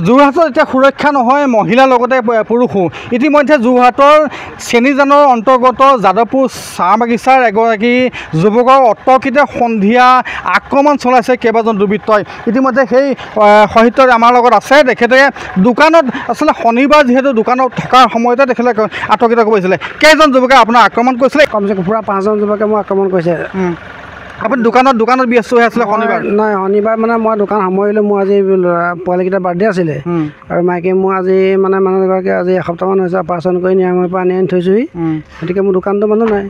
যোৰহাটত এতিয়া সুৰক্ষা নহয় মহিলাৰ লগতে পুৰুষো ইতিমধ্যে যোৰহাটৰ চেনীজানৰ অন্তৰ্গত যাদৱপুৰ চাহ বাগিচাৰ এগৰাকী যুৱকৰ অতৰ্কিতে সন্ধিয়া আক্ৰমণ চলাইছে কেইবাজন দুৰ্বৃত্তই ইতিমধ্যে সেই সাহিত্য আমাৰ লগত আছে তেখেতে দোকানত আচলতে শনিবাৰ যিহেতু দোকানত থকাৰ সময়তে তেখেতে আতৰ্কিত কৰিছিলে কেইজন যুৱকে আপোনাৰ আক্ৰমণ কৰিছিলে কমচে কম পুৰা 5জন যুৱকে মোক আক্ৰমণ কৰিছে আপুনি দোকানত ব্যস্ত হৈ আছিলে শনিবাৰ নাই শনিবাৰ মানে মই দোকান সামৰিলোঁ মোৰ আজি পোৱালিকেইটা বাৰ্থডে আছিলে আৰু মাইকী মোৰ আজি মানে মানুহগৰাকী আজি এসপ্তাহমান হৈছে অপাৰেশ্যন কৰি নিৰাময়ৰ পৰা আনি থৈছোঁহি গতিকে মোৰ দোকানটো মানুহ নাই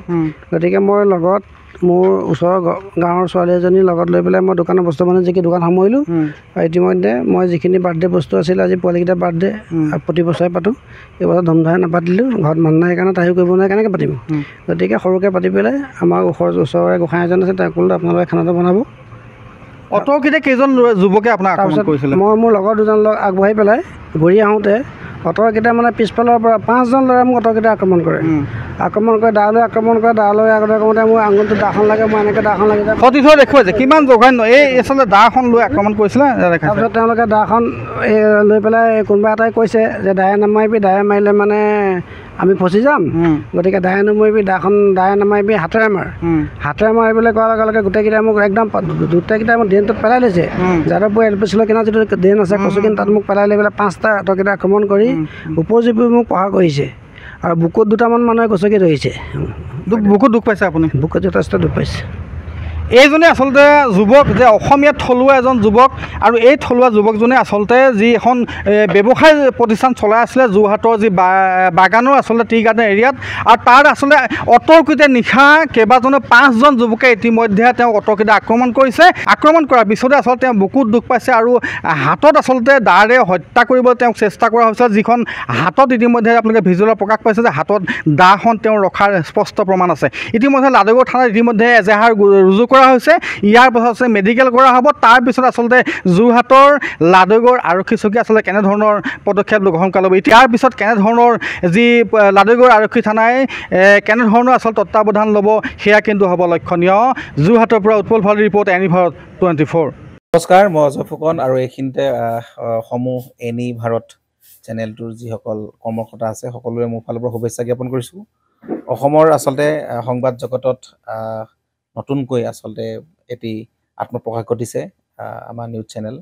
গতিকে মই লগত মোৰ ওচৰৰ গাঁৱৰ ছোৱালী এজনীৰ লগত লৈ পেলাই মই দোকানৰ বস্তু মানে যিখিনি দোকান সামৰিলোঁ আৰু ইতিমধ্যে মই যিখিনি বাৰ্থডে বস্তু আছিলে আজি পোৱালিকেইটা বাৰ্থডে প্ৰতি বছৰে পাতোঁ এইবছৰ ধুমধামে নাপাতিলোঁ ঘৰত মানুহ নাই সেইকাৰণে তাইও কৰিব নোৱাৰে কেনেকৈ পাতিম গতিকে সৰুকৈ পাতি পেলাই আমাৰ ওচৰৰে গোঁসাই এজন আছে তেওঁক ক'লোঁ আপোনালোকে খানাটো বনাব অতৰ্কিতে কেইজন যুৱকে আপোনাক আক্ৰমণ কৰিছিলে মই মোৰ লগৰ দুজন লগ আগবঢ়াই পেলাই ঘূৰি আহোঁতে অতৰ্কিতে মানে পিছফালৰ পৰা 5জন ল'ৰাই মোক অতৰ্কিতে আক্ৰমণ কৰে দালৈ আক্ৰমণ কৰে দালৈ আগতে কৰোঁতে মোৰ আঙুলটো দাখন লাগে মই এনেকৈ দাখন লাগি যায় সতীৰ্থ দেখুৱাইছে কিমান জঘন্য এই আচলতে দাখন লৈ আক্ৰমণ কৰিছিলে তাৰপিছত তেওঁলোকে দাখন লৈ পেলাই কোনোবা এটাই কৈছে যে দায়ে নামাৰিবি দায়ে মাৰিলে মানে আমি ফচি যাম গতিকে দায়ে নামাৰিবি দায়ে নামাৰিবি হাতেৰে মাৰি পেলাই কোৱাৰ লগে লগে গোটেইকেইটাই মোক একদম গোটেইকেইটাই মোক ড্ৰেইনটোত পেলাই লৈছে যাদৱপুৰ LP স্কুলৰ কিনাৰত যিটো ড্ৰেইন আছে কচুকিন তাত মোক পেলাই লৈ পেলাই 5টা অতৰ্কিতে আক্ৰমণ কৰি উপজীৱী মোক প্ৰহাৰ কৰিছে আৰু বুকুত 2টামান মানুহে গচকি ধৰিছে বুকুত দুখ পাইছে আপুনি বুকুত যথেষ্ট দুখ পাইছে এইজনে আচলতে যুৱক যে অসমীয়া থলুৱা এজন যুৱক আৰু এই থলুৱা যুৱকজনে আচলতে যি এখন ব্যৱসায় প্ৰতিষ্ঠান চলাই আছিলে যোৰহাটৰ যি বাগানৰ আচলতে টি গাৰ্ডেন এৰিয়াত আৰু তাৰ আচলতে অতৰ্কিতে নিশা কেইবাজনে 5জন যুৱকে ইতিমধ্যে তেওঁক অতৰ্কিতে আক্ৰমণ কৰিছে আক্ৰমণ কৰাৰ পিছতে আচলতে তেওঁ বুকুত দুখ পাইছে আৰু হাতত আচলতে দাৰে হত্যা কৰিবলৈ তেওঁক চেষ্টা কৰা হৈছিল যিখন হাতত ইতিমধ্যে আপোনালোকে ভিজুৱেলত প্ৰকাশ পাইছে যে হাতত দাখন তেওঁ ৰখাৰ স্পষ্ট প্ৰমাণ আছে ইতিমধ্যে লাডুগড় থানাত ইতিমধ্যে এজাহাৰ ৰুজু কৰা হৈছে ইয়াৰ পাছত মেডিকেল কৰা হ'ব তাৰ পিছত আচলতে যোৰহাটৰ লাডুগড় আৰক্ষী চকী আচলতে কেনেধৰণৰ পদক্ষেপ গ্ৰহণ কৰা হ'ব ইয়াৰ পিছত কেনেধৰণৰ যি লাডুগড় আৰক্ষী থানাই কেনেধৰণৰ আচলতে তত্ত্বাৱধান ল'ব সেয়া কিন্তু হ'ব লক্ষণীয় যোৰহাটৰ পৰা উৎপল ভালৰ ৰিপৰ্ট এনি ভাৰত 24 নমস্কাৰ মই অজয় ফুকন আৰু এইখিনিতে সমূহ এনি ভাৰত চেনেলটোৰ যিসকল কৰ্মকৰ্তা আছে সকলোৰে মোৰ ফালৰ পৰা শুভেচ্ছা জ্ঞাপন কৰিছোঁ অসমৰ আচলতে সংবাদ জগতত নতুনকৈ আচলতে এটি আত্মপ্ৰকাশ ঘটিছে আমাৰ নিউজ চেনেল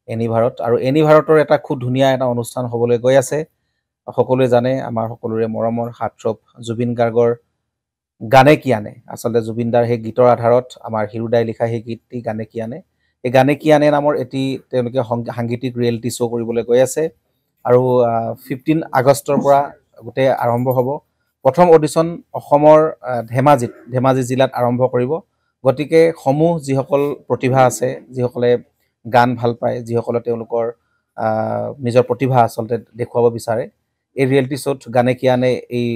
এনি ভাৰত আৰু এনি ভাৰতৰ এটা খুব ধুনীয়া এটা অনুষ্ঠান হ'বলৈ গৈ আছে সকলোৱে জানে আমাৰ সকলোৰে মৰমৰ হাৰ্টথ্ৰব জুবিন গাৰ্গৰ গানে কি আনে আচলতে জুবিন দাৰ সেই গীতৰ আধাৰত আমাৰ হিৰুদাই লিখা সেই গীতটি গানে কি আনে এই গানে কি আনে নামৰ এটি তেওঁলোকে সাংগীতিক ৰিয়েলিটি শ্ব' কৰিবলৈ গৈ আছে আৰু 15 আগষ্টৰ পৰা গোটেই আৰম্ভ হ'ব প্ৰথম অডিশ্যন অসমৰ ধেমাজি জিলাত আৰম্ভ কৰিব গতিকে সমূহ যিসকল প্ৰতিভা আছে যিসকলে গান ভাল পায় যিসকলে তেওঁলোকৰ নিজৰ প্ৰতিভা আচলতে দেখুৱাব বিচাৰে এই ৰিয়েলিটি শ্ব'ত গানে কি আনে এই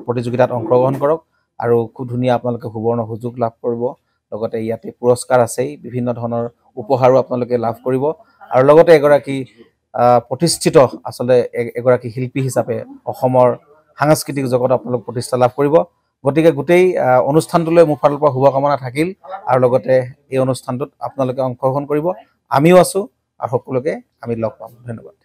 প্ৰতিযোগিতাত অংশগ্ৰহণ কৰক আৰু খুব ধুনীয়া আপোনালোকে সুবৰ্ণ সুযোগ লাভ কৰিব লগতে ইয়াতে পুৰস্কাৰ আছেই বিভিন্ন ধৰণৰ উপহাৰো আপোনালোকে লাভ কৰিব আৰু লগতে এগৰাকী প্ৰতিষ্ঠিত আচলতে এগৰাকী শিল্পী হিচাপে অসমৰ সাংস্কৃতিক জগতত আপোনালোক প্ৰতিষ্ঠা লাভ কৰিব গতিকে গোটেই অনুষ্ঠানটোলৈ মোৰ ফালৰ পৰা শুভকামনা থাকিল আৰু লগতে এই অনুষ্ঠানটোত আপোনালোকে অংশগ্ৰহণ কৰিব আমিও আছোঁ আৰু সকলোকে আমি লগ পাম ধন্যবাদ